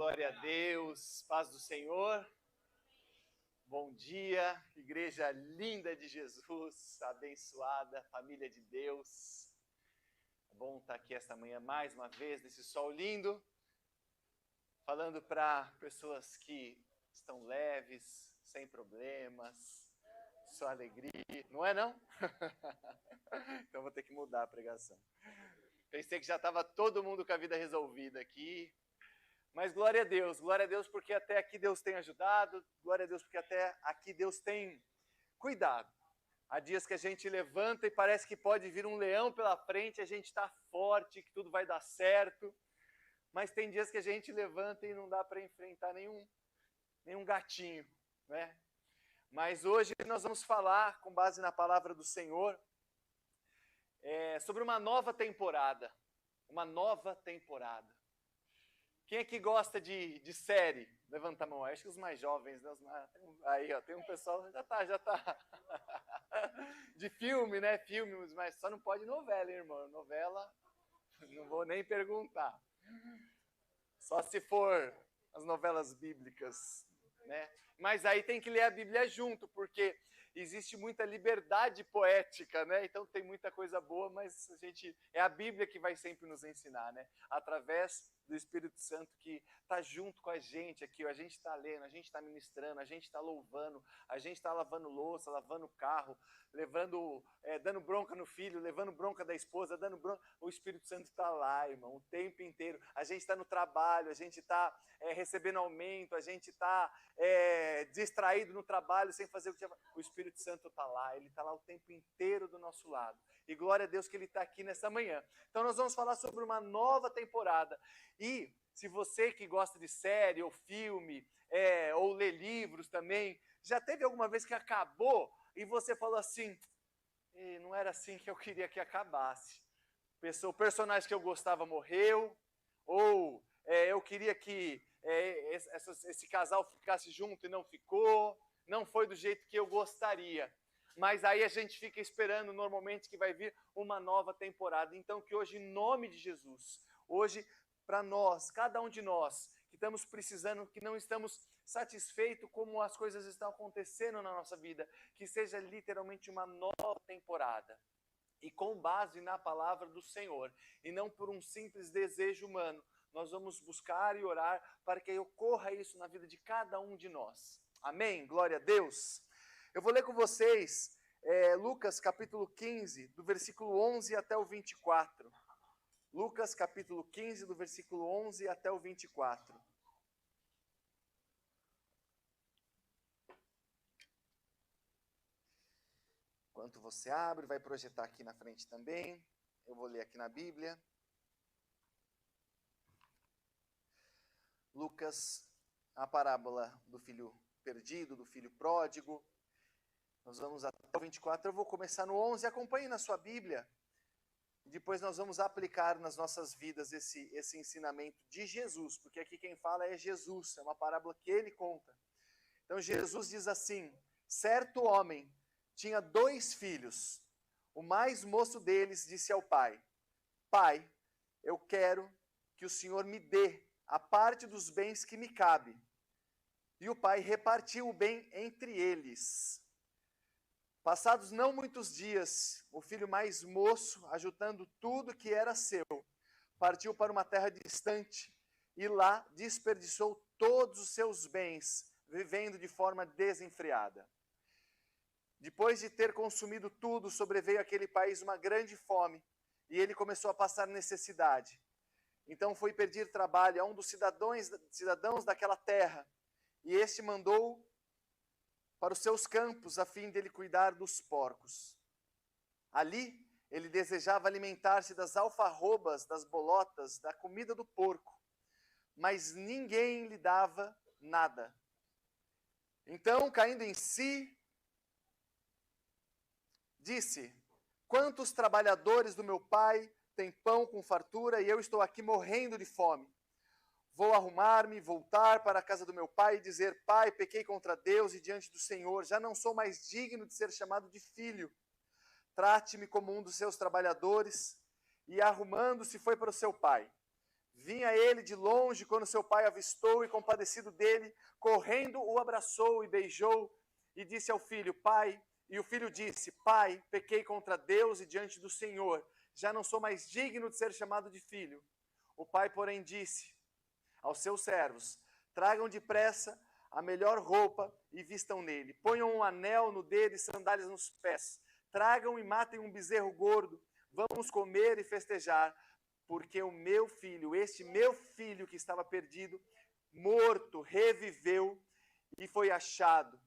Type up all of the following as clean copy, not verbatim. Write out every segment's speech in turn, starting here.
Glória a Deus, paz do Senhor. Bom dia, igreja linda de Jesus, abençoada, família de Deus. É bom estar aqui esta manhã mais uma vez, nesse sol lindo, falando para pessoas que estão leves, sem problemas, só alegria, não é não? Então vou ter que mudar a pregação. Pensei que já estava todo mundo com a vida resolvida aqui. Mas glória a Deus porque até aqui Deus tem ajudado, glória a Deus porque até aqui Deus tem cuidado. Há dias que a gente levanta e parece que pode vir um leão pela frente, a gente está forte, que tudo vai dar certo, mas tem dias que a gente levanta e não dá para enfrentar nenhum gatinho, né? Mas hoje nós vamos falar, com base na palavra do Senhor, sobre uma nova temporada. Uma nova temporada. Quem é que gosta de série? Levanta a mão. Acho que os mais jovens, né? Aí, ó, tem um pessoal, já tá. De filme, né? Filmes, mas só não pode novela, hein, irmão? Novela, não vou nem perguntar. Só se for as novelas bíblicas, né? Mas aí tem que ler a Bíblia junto, porque existe muita liberdade poética, né? Então tem muita coisa boa, mas é a Bíblia que vai sempre nos ensinar, né? Através do Espírito Santo que está junto com a gente aqui, a gente está lendo, a gente está ministrando, a gente está louvando, a gente está lavando louça, lavando carro, dando bronca no filho, levando bronca da esposa, dando bronca. O Espírito Santo está lá, irmão, o tempo inteiro. A gente está no trabalho, a gente está recebendo aumento, a gente está distraído no trabalho sem fazer o que tinha. O Espírito Santo está lá, ele está lá o tempo inteiro do nosso lado. E glória a Deus que ele está aqui nessa manhã. Então nós vamos falar sobre uma nova temporada. E se você que gosta de série ou filme, ou ler livros também, já teve alguma vez que acabou e você falou assim, não era assim que eu queria que acabasse. O personagem que eu gostava morreu, ou eu queria que esse casal ficasse junto e não ficou, não foi do jeito que eu gostaria. Mas aí a gente fica esperando normalmente que vai vir uma nova temporada. Então que hoje, em nome de Jesus, hoje para nós, cada um de nós, que estamos precisando, que não estamos satisfeitos como as coisas estão acontecendo na nossa vida, que seja literalmente uma nova temporada. E com base na palavra do Senhor, e não por um simples desejo humano, nós vamos buscar e orar para que ocorra isso na vida de cada um de nós. Amém? Glória a Deus. Eu vou ler com vocês Lucas capítulo 15, do versículo 11 até o 24. Lucas capítulo 15, do versículo 11 até o 24. Enquanto você abre, vai projetar aqui na frente também. Eu vou ler aqui na Bíblia. Lucas, a parábola do filho perdido, do filho pródigo. Nós vamos até o 24. Eu vou começar no 11. Acompanhe na sua Bíblia. Depois nós vamos aplicar nas nossas vidas esse ensinamento de Jesus, porque aqui quem fala é Jesus, é uma parábola que ele conta. Então Jesus diz assim: certo homem tinha 2 filhos. O mais moço deles disse ao pai: Pai, eu quero que o Senhor me dê a parte dos bens que me cabe. E o pai repartiu o bem entre eles. Passados não muitos dias, o filho mais moço, ajuntando tudo que era seu, partiu para uma terra distante e lá desperdiçou todos os seus bens, vivendo de forma desenfreada. Depois de ter consumido tudo, sobreveio àquele país uma grande fome e ele começou a passar necessidade. Então foi pedir trabalho a um dos cidadãos daquela terra, e este mandou para os seus campos, a fim de ele cuidar dos porcos. Ali, ele desejava alimentar-se das alfarrobas, das bolotas, da comida do porco, mas ninguém lhe dava nada. Então, caindo em si, disse: quantos trabalhadores do meu pai têm pão com fartura e eu estou aqui morrendo de fome? Vou arrumar-me, voltar para a casa do meu pai e dizer: Pai, pequei contra Deus e diante do Senhor, já não sou mais digno de ser chamado de filho. Trate-me como um dos seus trabalhadores. E arrumando-se foi para o seu pai. Vinha ele de longe quando seu pai avistou e, compadecido dele, correndo o abraçou e beijou e disse ao filho: Pai. E o filho disse: Pai, pequei contra Deus e diante do Senhor. Já não sou mais digno de ser chamado de filho. O pai, porém, disse aos seus servos: Tragam depressa a melhor roupa e vistam nele. Ponham um anel no dedo e sandálias nos pés. Tragam e matem um bezerro gordo. Vamos comer e festejar. Porque o meu filho, este meu filho que estava perdido, morto, reviveu e foi achado.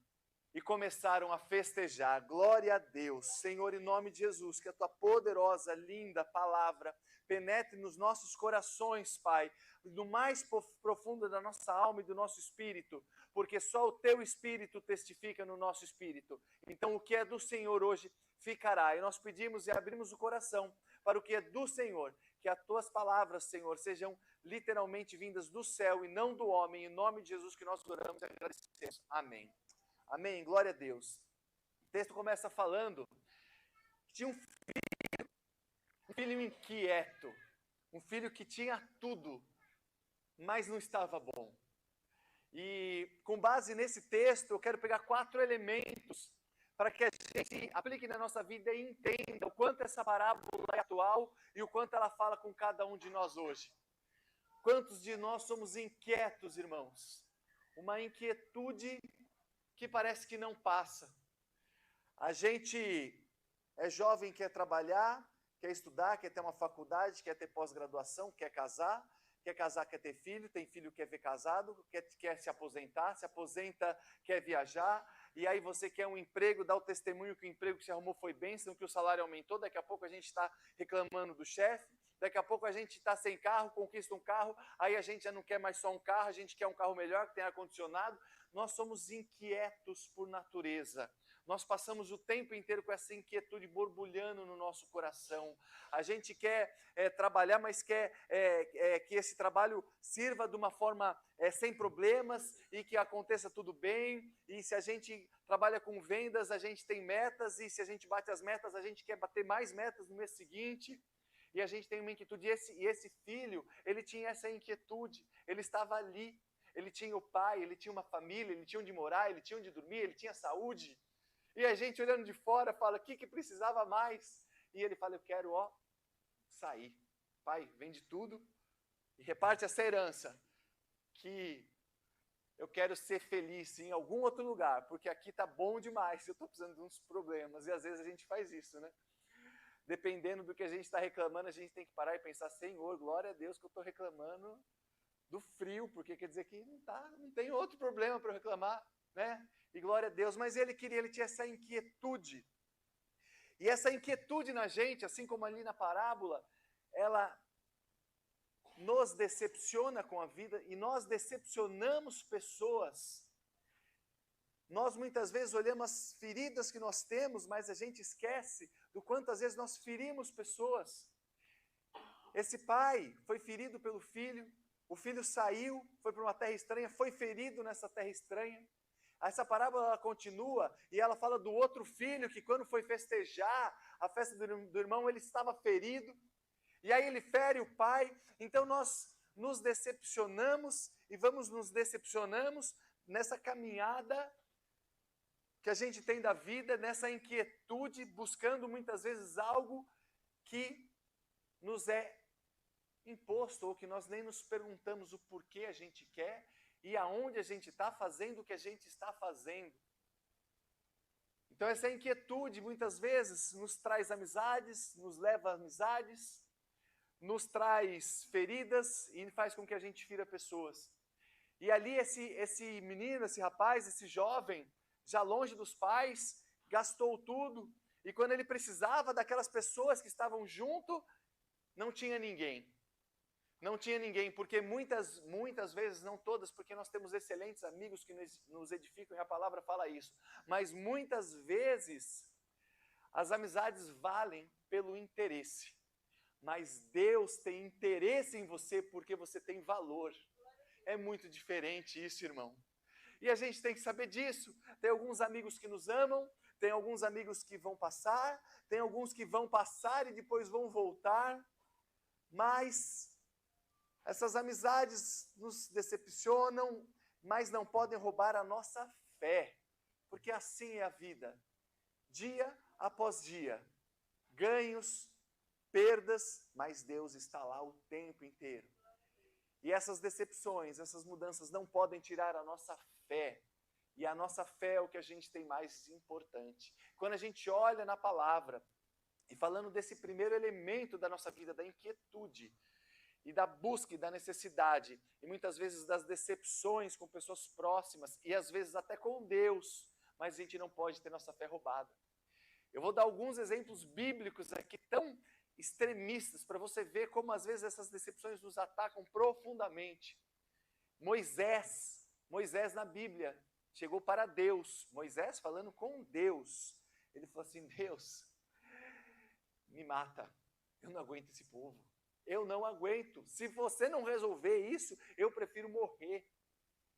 E começaram a festejar. Glória a Deus. Senhor, em nome de Jesus, que a tua poderosa, linda palavra penetre nos nossos corações, Pai, no mais profundo da nossa alma e do nosso espírito, porque só o teu espírito testifica no nosso espírito. Então, o que é do Senhor hoje ficará. E nós pedimos e abrimos o coração para o que é do Senhor. Que as tuas palavras, Senhor, sejam literalmente vindas do céu e não do homem. Em nome de Jesus que nós oramos e agradecemos. Amém. Amém. Glória a Deus. O texto começa falando que tinha um filho inquieto, um filho que tinha tudo, mas não estava bom. E com base nesse texto, eu quero pegar 4 elementos para que a gente aplique na nossa vida e entenda o quanto essa parábola é atual e o quanto ela fala com cada um de nós hoje. Quantos de nós somos inquietos, irmãos? Uma inquietude que parece que não passa. A gente é jovem, quer trabalhar, quer estudar, quer ter uma faculdade, quer ter pós-graduação, quer casar, quer ter filho, tem filho que quer ver casado, quer se aposenta, quer viajar, e aí você quer um emprego, dá o testemunho que o emprego que você arrumou foi bênção, que o salário aumentou, daqui a pouco a gente está reclamando do chefe, daqui a pouco a gente está sem carro, conquista um carro, aí a gente já não quer mais só um carro, a gente quer um carro melhor, que tem ar-condicionado. Nós somos inquietos por natureza. Nós passamos o tempo inteiro com essa inquietude borbulhando no nosso coração. A gente quer trabalhar, mas quer que esse trabalho sirva de uma forma sem problemas e que aconteça tudo bem. E se a gente trabalha com vendas, a gente tem metas, e se a gente bate as metas, a gente quer bater mais metas no mês seguinte. E a gente tem uma inquietude. E esse filho, ele tinha essa inquietude, ele estava ali. Ele tinha o pai, ele tinha uma família, ele tinha onde morar, ele tinha onde dormir, ele tinha saúde. E a gente olhando de fora fala, o que precisava mais? E ele fala, eu quero, sair. Pai, vende tudo e reparte essa herança, que eu quero ser feliz em algum outro lugar, porque aqui está bom demais, eu estou precisando de uns problemas. E às vezes a gente faz isso, né? Dependendo do que a gente está reclamando, a gente tem que parar e pensar, Senhor, glória a Deus que eu estou reclamando do frio, porque quer dizer que não tem outro problema para eu reclamar, né? E glória a Deus, mas ele tinha essa inquietude. E essa inquietude na gente, assim como ali na parábola, ela nos decepciona com a vida e nós decepcionamos pessoas. Nós muitas vezes olhamos as feridas que nós temos, mas a gente esquece do quanto às vezes nós ferimos pessoas. Esse pai foi ferido pelo filho, o filho saiu, foi para uma terra estranha, foi ferido nessa terra estranha. Essa parábola ela continua e ela fala do outro filho que quando foi festejar a festa do irmão, ele estava ferido. E aí ele fere o pai. Então nós nos decepcionamos e nos decepcionamos nessa caminhada que a gente tem da vida, nessa inquietude, buscando muitas vezes algo que nos é imposto, ou que nós nem nos perguntamos o porquê a gente quer e aonde a gente está fazendo o que a gente está fazendo. Então essa inquietude muitas vezes nos traz amizades, nos leva a amizades, nos traz feridas e faz com que a gente fira pessoas. E ali esse menino, esse rapaz, esse jovem, já longe dos pais, gastou tudo, e quando ele precisava daquelas pessoas que estavam junto, não tinha ninguém. Não tinha ninguém, porque muitas vezes, não todas, porque nós temos excelentes amigos que nos edificam, e a palavra fala isso, mas muitas vezes as amizades valem pelo interesse, mas Deus tem interesse em você porque você tem valor. É muito diferente isso, irmão. E a gente tem que saber disso. Tem alguns amigos que nos amam, tem alguns amigos que vão passar, tem alguns que vão passar e depois vão voltar, mas Essas amizades nos decepcionam, mas não podem roubar a nossa fé, porque assim é a vida. Dia após dia, ganhos, perdas, mas Deus está lá o tempo inteiro. E essas decepções, essas mudanças não podem tirar a nossa fé. E a nossa fé é o que a gente tem mais importante. Quando a gente olha na palavra, e falando desse primeiro elemento da nossa vida, da inquietude, e da busca e da necessidade, e muitas vezes das decepções com pessoas próximas, e às vezes até com Deus, mas a gente não pode ter nossa fé roubada. Eu vou dar alguns exemplos bíblicos aqui tão extremistas, para você ver como às vezes essas decepções nos atacam profundamente. Moisés na Bíblia, chegou para Deus, Moisés falando com Deus, ele falou assim: Deus, me mata, eu não aguento esse povo. Eu não aguento. Se você não resolver isso, eu prefiro morrer.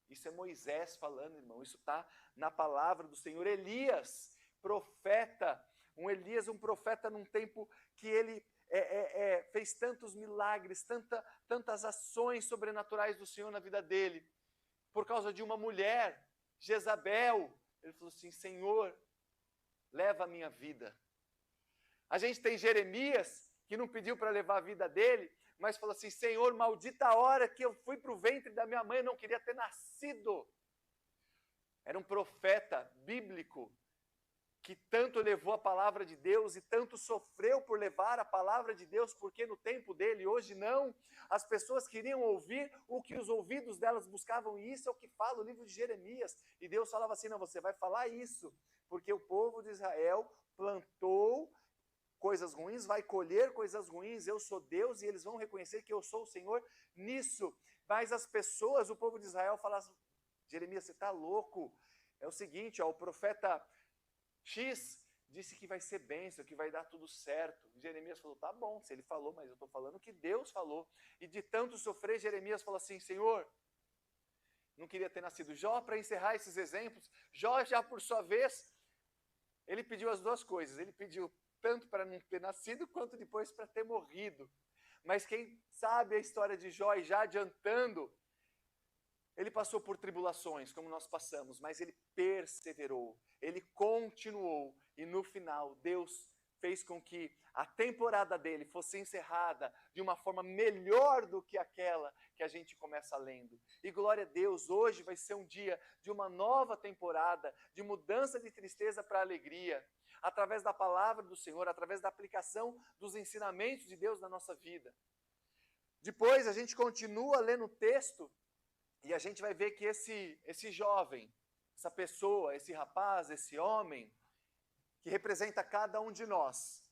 Isso é Moisés falando, irmão. Isso está na palavra do Senhor. Elias, profeta. Um profeta num tempo que ele fez tantos milagres, tantas ações sobrenaturais do Senhor na vida dele. Por causa de uma mulher, Jezabel. Ele falou assim: Senhor, leva a minha vida. A gente tem Jeremias, que não pediu para levar a vida dele, mas falou assim: Senhor, maldita a hora que eu fui para o ventre da minha mãe, eu não queria ter nascido. Era um profeta bíblico, que tanto levou a palavra de Deus e tanto sofreu por levar a palavra de Deus, porque no tempo dele, hoje não, as pessoas queriam ouvir o que os ouvidos delas buscavam, e isso é o que fala o livro de Jeremias. E Deus falava assim: não, você vai falar isso, porque o povo de Israel plantou coisas ruins, vai colher coisas ruins, eu sou Deus, e eles vão reconhecer que eu sou o Senhor nisso. Mas as pessoas, o povo de Israel, falavam: Jeremias, você está louco? É o seguinte, o profeta X disse que vai ser bênção, que vai dar tudo certo. Jeremias falou: tá bom, se ele falou, mas eu estou falando que Deus falou. E de tanto sofrer, Jeremias falou assim: Senhor, não queria ter nascido. Jó, para encerrar esses exemplos, Jó já por sua vez, ele pediu as duas coisas. Ele pediu tanto para não ter nascido, quanto depois para ter morrido. Mas quem sabe a história de Jó, e já adiantando, ele passou por tribulações, como nós passamos, mas ele perseverou, ele continuou, e no final, Deus fez com que a temporada dele fosse encerrada de uma forma melhor do que aquela que a gente começa lendo. E glória a Deus, hoje vai ser um dia de uma nova temporada, de mudança de tristeza para alegria, através da palavra do Senhor, através da aplicação dos ensinamentos de Deus na nossa vida. Depois a gente continua lendo o texto e a gente vai ver que esse jovem, essa pessoa, esse rapaz, esse homem, que representa cada um de nós,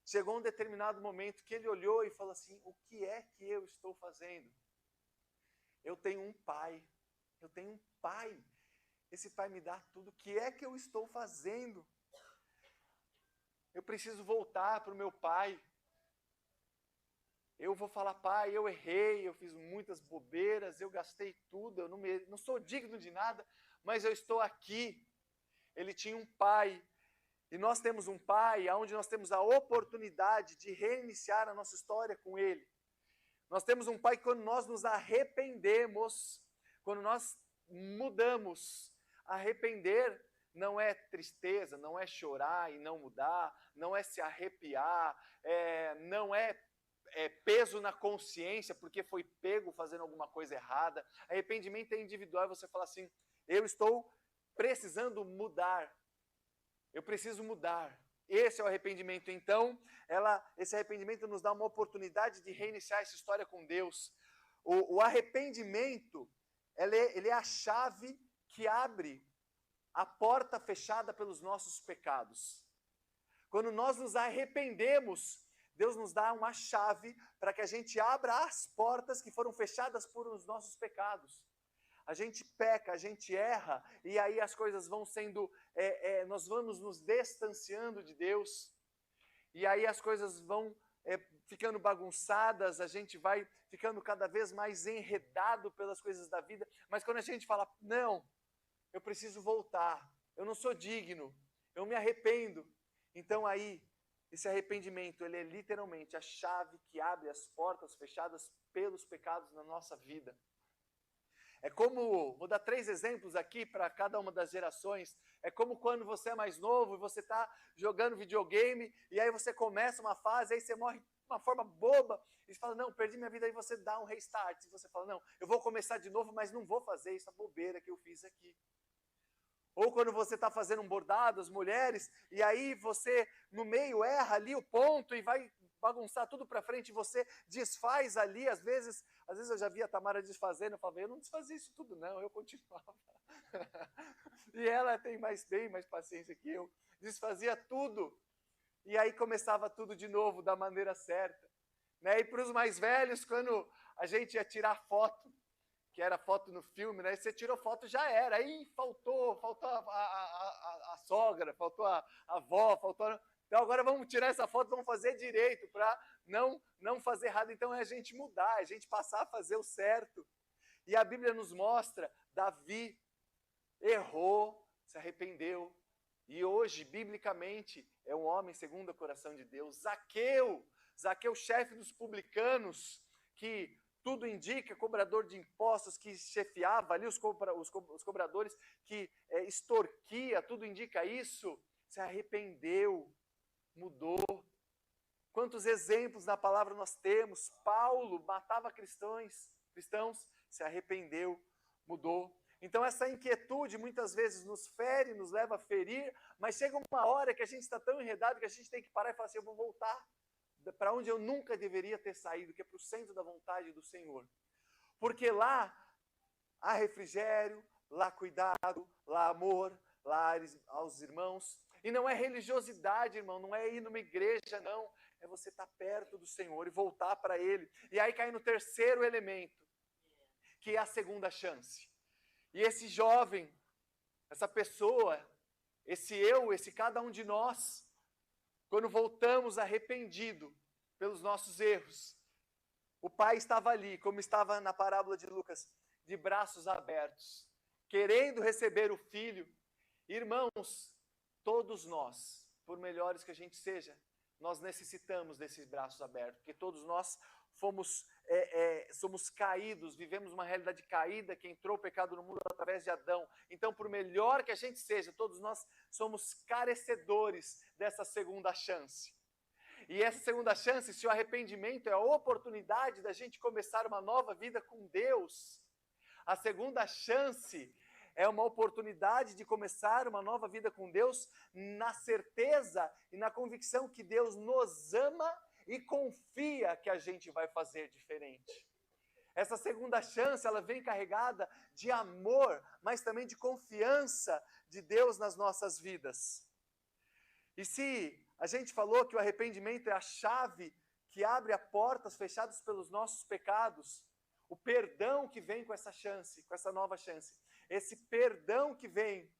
chegou um determinado momento que ele olhou e falou assim: o que é que eu estou fazendo? Eu tenho um pai, esse pai me dá tudo, o que é que eu estou fazendo? Eu preciso voltar para o meu pai. Eu vou falar: pai, eu errei, eu fiz muitas bobeiras, eu gastei tudo, eu não sou digno de nada, mas eu estou aqui. Ele tinha um pai, e nós temos um pai onde nós temos a oportunidade de reiniciar a nossa história com ele. Nós temos um pai que, quando nós nos arrependemos, quando nós mudamos, arrepender não é tristeza, não é chorar e não mudar, não é se arrepiar, não é peso na consciência porque foi pego fazendo alguma coisa errada. Arrependimento é individual, você fala assim: eu estou precisando mudar, eu preciso mudar. Esse é o arrependimento. Então, esse arrependimento nos dá uma oportunidade de reiniciar essa história com Deus. O arrependimento, ele é a chave que abre a porta fechada pelos nossos pecados. Quando nós nos arrependemos, Deus nos dá uma chave para que a gente abra as portas que foram fechadas por os nossos pecados. A gente peca, a gente erra, e aí as coisas vão sendo, nós vamos nos distanciando de Deus, e aí as coisas vão ficando bagunçadas, a gente vai ficando cada vez mais enredado pelas coisas da vida. Mas quando a gente fala: não, eu preciso voltar, eu não sou digno, eu me arrependo, então aí Esse arrependimento, ele é literalmente a chave que abre as portas fechadas pelos pecados na nossa vida. É como, vou dar 3 exemplos aqui para cada uma das gerações. É como quando você é mais novo e você está jogando videogame e aí você começa uma fase, aí você morre de uma forma boba e você fala, não, perdi minha vida, aí você dá um restart. E você fala, não, eu vou começar de novo, mas não vou fazer essa bobeira que eu fiz aqui. Ou quando você está fazendo um bordado, as mulheres, e aí você no meio erra ali o ponto e vai bagunçar tudo para frente, e você desfaz ali, às vezes eu já vi a Tamara desfazendo, eu falava, eu não desfazia isso tudo não, eu continuava. E ela tem bem mais paciência que eu, desfazia tudo, e aí começava tudo de novo, da maneira certa. Né? E para os mais velhos, quando a gente ia tirar foto, que era foto no filme, né? Você tirou foto, já era. Aí faltou a sogra, faltou a avó, faltou... Então agora vamos tirar essa foto, vamos fazer direito, para não fazer errado. Então é a gente mudar, é a gente passar a fazer o certo. E a Bíblia nos mostra, Davi errou, se arrependeu. E hoje, biblicamente, é um homem segundo o coração de Deus. Zaqueu, chefe dos publicanos, que... tudo indica, cobrador de impostos que chefiava ali os cobradores, que extorquia, tudo indica isso, se arrependeu, mudou. Quantos exemplos na palavra nós temos? Paulo matava cristãos, se arrependeu, mudou. Então essa inquietude muitas vezes nos fere, nos leva a ferir, mas chega uma hora que a gente está tão enredado que a gente tem que parar e falar assim, eu vou voltar para onde eu nunca deveria ter saído, que é para o centro da vontade do Senhor. Porque lá há refrigério, lá cuidado, lá amor, lá aos irmãos. E não é religiosidade, irmão, não é ir numa igreja, não. É você estar perto do Senhor e voltar para Ele. E aí cai no terceiro elemento, que é a segunda chance. E esse jovem, essa pessoa, esse cada um de nós, quando voltamos arrependido pelos nossos erros, o pai estava ali, como estava na parábola de Lucas, de braços abertos, querendo receber o filho. Irmãos, todos nós, por melhores que a gente seja, nós necessitamos desses braços abertos, porque todos nós somos caídos, vivemos uma realidade caída, que entrou o pecado no mundo através de Adão. Então, por melhor que a gente seja, todos nós somos carecedores dessa segunda chance. E essa segunda chance, se o arrependimento é a oportunidade da gente começar uma nova vida com Deus, a segunda chance é uma oportunidade de começar uma nova vida com Deus na certeza e na convicção que Deus nos ama e confia que a gente vai fazer diferente. Essa segunda chance, ela vem carregada de amor, mas também de confiança de Deus nas nossas vidas. E se a gente falou que o arrependimento é a chave que abre as portas fechadas pelos nossos pecados, o perdão que vem com essa chance, com essa nova chance, esse perdão que vem,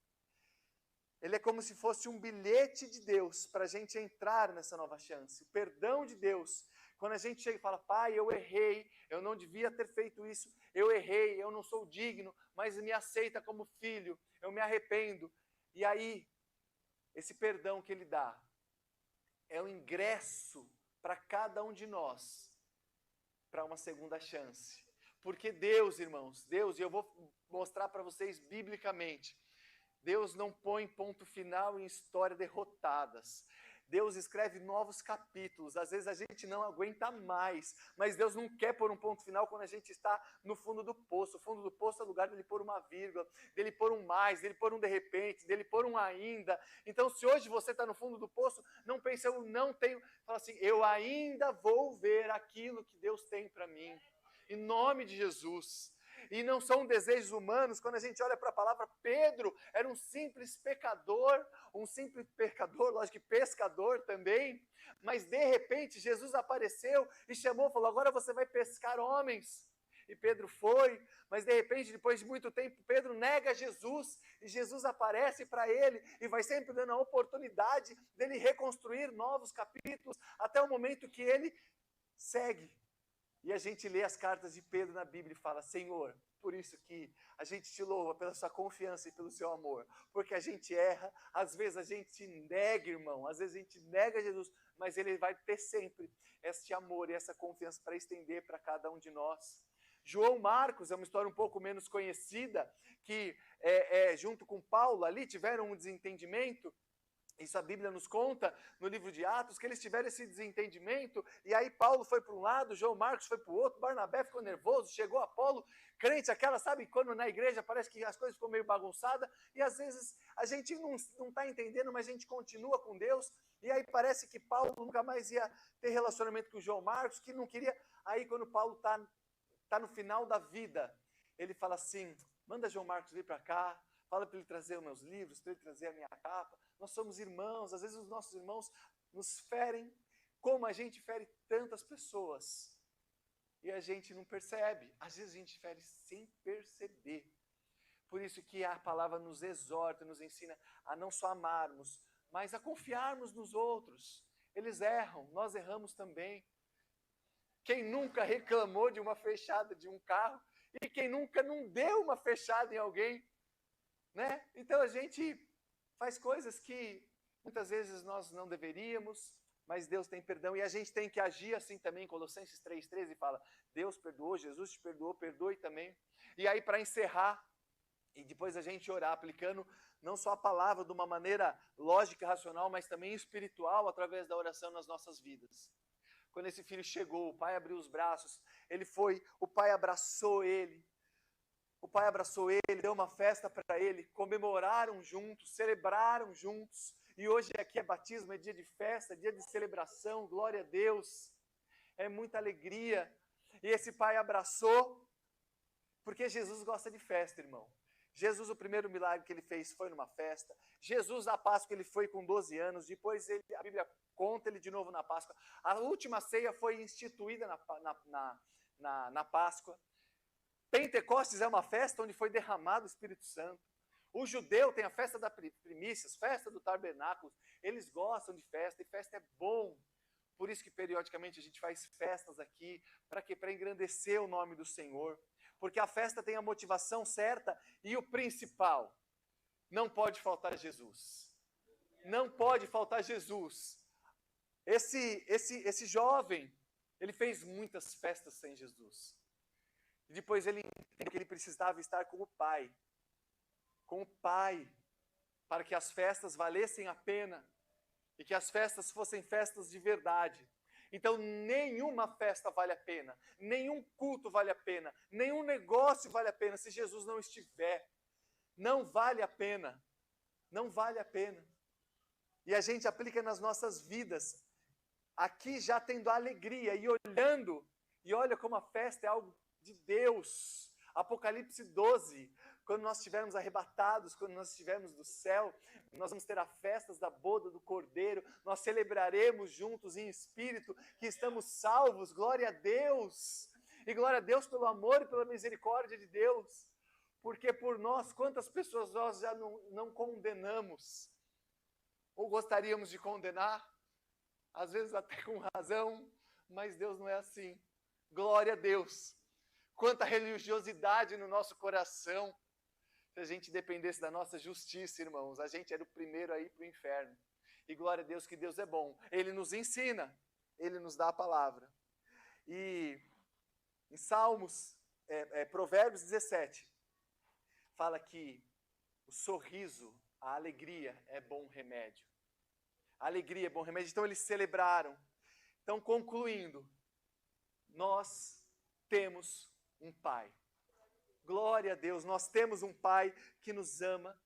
ele é como se fosse um bilhete de Deus para a gente entrar nessa nova chance. O perdão de Deus, quando a gente chega e fala, pai, eu errei, eu não devia ter feito isso, eu errei, eu não sou digno, mas me aceita como filho, eu me arrependo. E aí, esse perdão que ele dá é o ingresso para cada um de nós para uma segunda chance. Porque Deus, irmãos, Deus, e eu vou mostrar para vocês biblicamente, Deus não põe ponto final em histórias derrotadas. Deus escreve novos capítulos. Às vezes a gente não aguenta mais, mas Deus não quer pôr um ponto final quando a gente está no fundo do poço. O fundo do poço é o lugar dele pôr uma vírgula, dele pôr um mais, dele pôr um de repente, dele pôr um ainda. Então, se hoje você está no fundo do poço, não pense, eu não tenho. Fala assim, eu ainda vou ver aquilo que Deus tem para mim. Em nome de Jesus. E não são desejos humanos. Quando a gente olha para a palavra, Pedro era um simples pecador, lógico que pescador também, mas de repente Jesus apareceu e chamou, falou, agora você vai pescar homens. E Pedro foi, mas de repente, depois de muito tempo, Pedro nega Jesus, e Jesus aparece para ele, e vai sempre dando a oportunidade dele reconstruir novos capítulos, até o momento que ele segue. E a gente lê as cartas de Pedro na Bíblia e fala, Senhor, por isso que a gente te louva pela sua confiança e pelo seu amor. Porque a gente erra, às vezes a gente nega, irmão, às vezes a gente nega Jesus, mas Ele vai ter sempre este amor e essa confiança para estender para cada um de nós. João Marcos é uma história um pouco menos conhecida, que junto com Paulo ali tiveram um desentendimento. Isso a Bíblia nos conta no livro de Atos, que eles tiveram esse desentendimento, e aí Paulo foi para um lado, João Marcos foi para o outro, Barnabé ficou nervoso, chegou Apolo, crente, aquela, sabe, quando na igreja parece que as coisas ficam meio bagunçadas, e às vezes a gente não está entendendo, mas a gente continua com Deus, e aí parece que Paulo nunca mais ia ter relacionamento com João Marcos, que não queria, aí quando Paulo está no final da vida, ele fala assim, manda João Marcos vir para cá, fala para ele trazer os meus livros, para ele trazer a minha capa. Nós somos irmãos, às vezes os nossos irmãos nos ferem como a gente fere tantas pessoas. E a gente não percebe. Às vezes a gente fere sem perceber. Por isso que a palavra nos exorta, nos ensina a não só amarmos, mas a confiarmos nos outros. Eles erram, nós erramos também. Quem nunca reclamou de uma fechada de um carro e quem nunca não deu uma fechada em alguém? Né? Então a gente faz coisas que muitas vezes nós não deveríamos, mas Deus tem perdão e a gente tem que agir assim também. Colossenses 3,13 fala, Deus perdoou, Jesus te perdoou, perdoe também. E aí para encerrar, e depois a gente orar, aplicando não só a palavra de uma maneira lógica e racional, mas também espiritual através da oração nas nossas vidas. Quando esse filho chegou, o pai abriu os braços, ele foi, o pai abraçou ele. O pai abraçou ele, deu uma festa para ele, comemoraram juntos, celebraram juntos. E hoje aqui é batismo, é dia de festa, dia de celebração, glória a Deus. É muita alegria. E esse pai abraçou, porque Jesus gosta de festa, irmão. Jesus, o primeiro milagre que ele fez foi numa festa. Jesus, na Páscoa, ele foi com 12 anos. Depois a Bíblia conta ele de novo na Páscoa. A última ceia foi instituída na Páscoa. Pentecostes é uma festa onde foi derramado o Espírito Santo. O judeu tem a festa das primícias, festa do tabernáculo. Eles gostam de festa e festa é bom. Por isso que periodicamente a gente faz festas aqui, para quê? Para engrandecer o nome do Senhor. Porque a festa tem a motivação certa e o principal, não pode faltar Jesus. Não pode faltar Jesus. Esse jovem, ele fez muitas festas sem Jesus. E depois ele entendeu que ele precisava estar com o Pai, para que as festas valessem a pena e que as festas fossem festas de verdade. Então nenhuma festa vale a pena, nenhum culto vale a pena, nenhum negócio vale a pena se Jesus não estiver. Não vale a pena, não vale a pena. E a gente aplica nas nossas vidas, aqui já tendo alegria e olhando, e olha como a festa é algo de Deus. Apocalipse 12, quando nós estivermos arrebatados, quando nós estivermos do céu, nós vamos ter as festas da boda do Cordeiro, nós celebraremos juntos em espírito que estamos salvos, glória a Deus, e glória a Deus pelo amor e pela misericórdia de Deus, porque por nós, quantas pessoas nós já não condenamos, ou gostaríamos de condenar, às vezes até com razão, mas Deus não é assim, glória a Deus. Quanta religiosidade no nosso coração. Se a gente dependesse da nossa justiça, irmãos, a gente era o primeiro a ir para o inferno. E glória a Deus que Deus é bom. Ele nos ensina, Ele nos dá a palavra. E em Salmos, Provérbios 17, fala que o sorriso, a alegria é bom remédio. A alegria é bom remédio. Então eles celebraram. Então, concluindo, nós temos um Pai. Glória a Deus, nós temos um Pai que nos ama,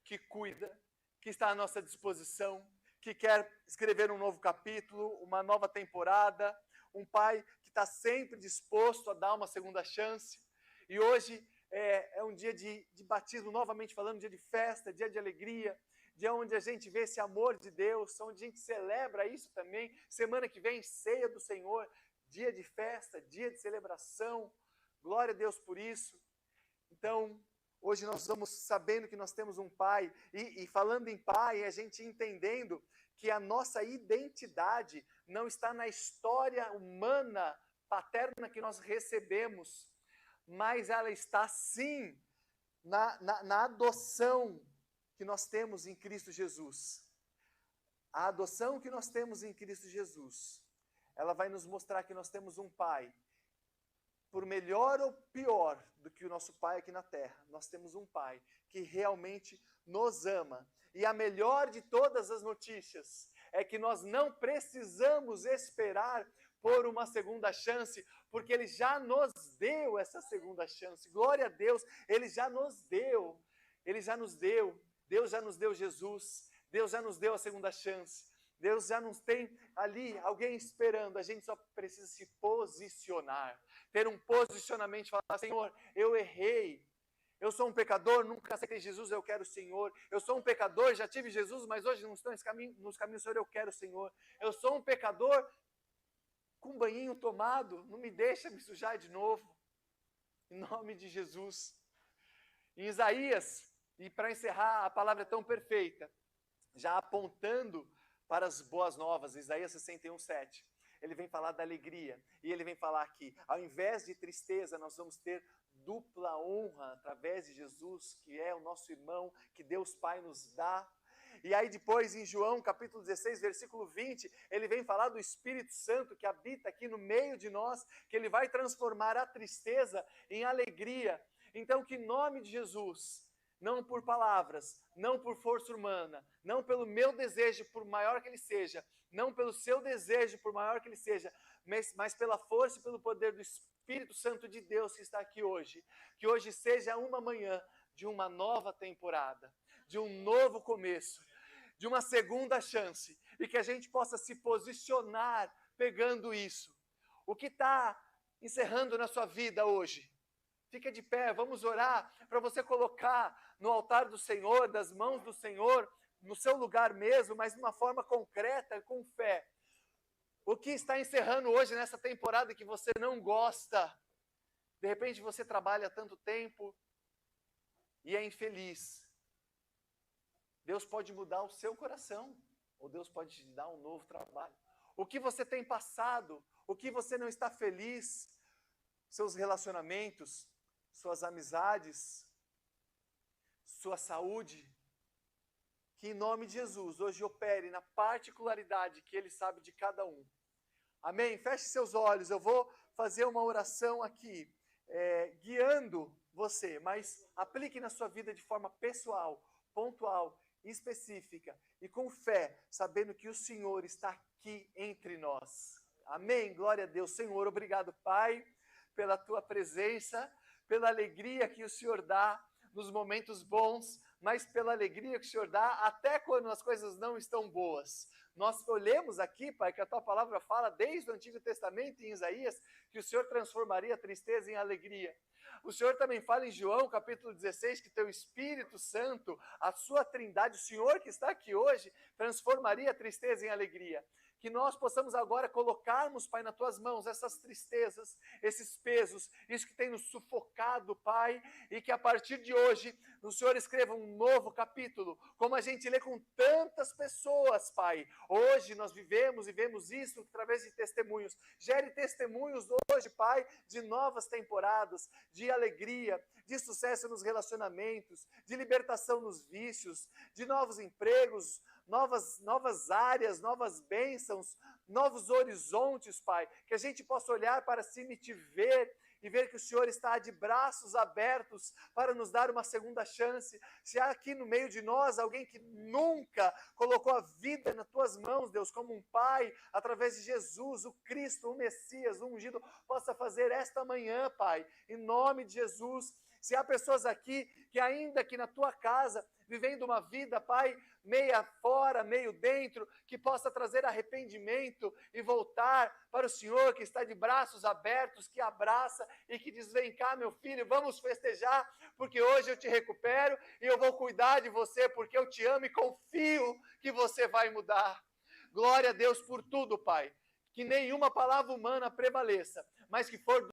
que cuida, que está à nossa disposição, que quer escrever um novo capítulo, uma nova temporada, um Pai que está sempre disposto a dar uma segunda chance. E hoje é um dia de batismo, novamente falando, dia de festa, dia de alegria, dia onde a gente vê esse amor de Deus, onde a gente celebra isso também. Semana que vem, ceia do Senhor, dia de festa, dia de celebração. Glória a Deus por isso. Então, hoje nós vamos sabendo que nós temos um Pai, e falando em Pai, a gente entendendo que a nossa identidade não está na história humana, paterna que nós recebemos, mas ela está sim na adoção que nós temos em Cristo Jesus. A adoção que nós temos em Cristo Jesus, ela vai nos mostrar que nós temos um Pai. Por melhor ou pior do que o nosso Pai aqui na terra, nós temos um Pai que realmente nos ama. E a melhor de todas as notícias é que nós não precisamos esperar por uma segunda chance, porque Ele já nos deu essa segunda chance. Glória a Deus, Ele já nos deu. Ele já nos deu. Deus já nos deu Jesus. Deus já nos deu a segunda chance. Deus já nos tem ali alguém esperando. A gente só precisa se posicionar. Ter um posicionamento e falar: Senhor, eu errei. Eu sou um pecador, nunca aceitei Jesus, eu quero o Senhor. Eu sou um pecador, já tive Jesus, mas hoje não estou nos caminhos, Senhor, eu quero o Senhor. Eu sou um pecador com banhinho tomado, não me deixa me sujar de novo. Em nome de Jesus. Em Isaías, e para encerrar, a palavra é tão perfeita, já apontando para as boas novas, Isaías 61:7. Ele vem falar da alegria, e ele vem falar aqui, ao invés de tristeza, nós vamos ter dupla honra através de Jesus, que é o nosso irmão, que Deus Pai nos dá. E aí depois em João capítulo 16, versículo 20, ele vem falar do Espírito Santo que habita aqui no meio de nós, que ele vai transformar a tristeza em alegria. Então que em nome de Jesus, não por palavras, não por força humana, não pelo meu desejo, por maior que ele seja, não pelo seu desejo, por maior que ele seja, mas pela força e pelo poder do Espírito Santo de Deus que está aqui hoje, que hoje seja uma manhã de uma nova temporada, de um novo começo, de uma segunda chance, e que a gente possa se posicionar pegando isso. O que está encerrando na sua vida hoje? Fica de pé, vamos orar para você colocar no altar do Senhor, das mãos do Senhor, no seu lugar mesmo, mas de uma forma concreta, com fé. O que está encerrando hoje nessa temporada que você não gosta? De repente você trabalha tanto tempo e é infeliz. Deus pode mudar o seu coração, ou Deus pode te dar um novo trabalho. O que você tem passado, o que você não está feliz, seus relacionamentos, suas amizades, sua saúde, que em nome de Jesus hoje opere na particularidade que Ele sabe de cada um. Amém? Feche seus olhos, eu vou fazer uma oração aqui, guiando você, mas aplique na sua vida de forma pessoal, pontual, específica e com fé, sabendo que o Senhor está aqui entre nós. Amém? Glória a Deus. Senhor, obrigado, Pai, pela Tua presença, pela alegria que o Senhor dá nos momentos bons, mas pela alegria que o Senhor dá até quando as coisas não estão boas. Nós olhamos aqui, Pai, que a Tua palavra fala desde o Antigo Testamento em Isaías, que o Senhor transformaria a tristeza em alegria. O Senhor também fala em João, capítulo 16, que Teu Espírito Santo, a Sua Trindade, o Senhor que está aqui hoje, transformaria a tristeza em alegria. Que nós possamos agora colocarmos, Pai, nas Tuas mãos essas tristezas, esses pesos, isso que tem nos sufocado, Pai, e que a partir de hoje o Senhor escreva um novo capítulo, como a gente lê com tantas pessoas, Pai. Hoje nós vivemos e vemos isso através de testemunhos. Gere testemunhos hoje, Pai, de novas temporadas, de alegria, de sucesso nos relacionamentos, de libertação nos vícios, de novos empregos, novas áreas, novas bênçãos, novos horizontes, Pai, que a gente possa olhar para cima e Te ver, e ver que o Senhor está de braços abertos para nos dar uma segunda chance. Se há aqui no meio de nós alguém que nunca colocou a vida nas Tuas mãos, Deus, como um Pai, através de Jesus, o Cristo, o Messias, o ungido, possa fazer esta manhã, Pai, em nome de Jesus. Se há pessoas aqui que ainda aqui na Tua casa, vivendo uma vida, Pai, meia fora, meio dentro, que possa trazer arrependimento e voltar para o Senhor que está de braços abertos, que abraça e que diz: vem cá, meu filho, vamos festejar, porque hoje eu te recupero e eu vou cuidar de você, porque eu te amo e confio que você vai mudar. Glória a Deus por tudo, Pai. Que nenhuma palavra humana prevaleça, mas que for